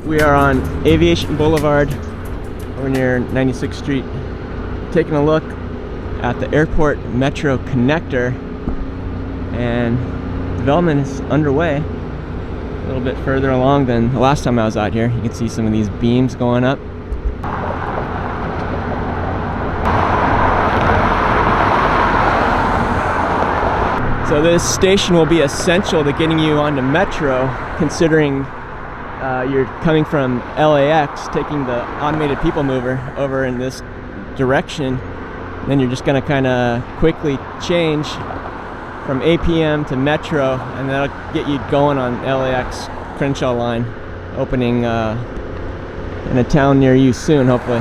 We are on Aviation Boulevard over near 96th Street, taking a look at the airport metro connector, and development is underway. A little bit further along than the last time I was out here. You can see some of these beams going up. So this station will be essential to getting you onto metro, considering you're coming from LAX, taking the automated people mover over in this direction. Then you're just going to kind of quickly change from APM to metro, and that'll get you going on LAX Crenshaw line, opening in a town near you soon, hopefully.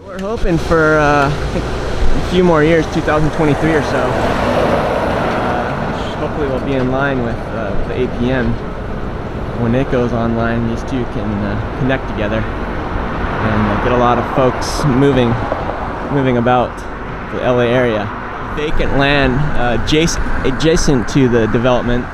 We're hoping for I think a few more years, 2023 or so. Hopefully we'll be in line with the APM. When it goes online, these two can connect together and get a lot of folks moving about the LA area. Vacant land adjacent to the development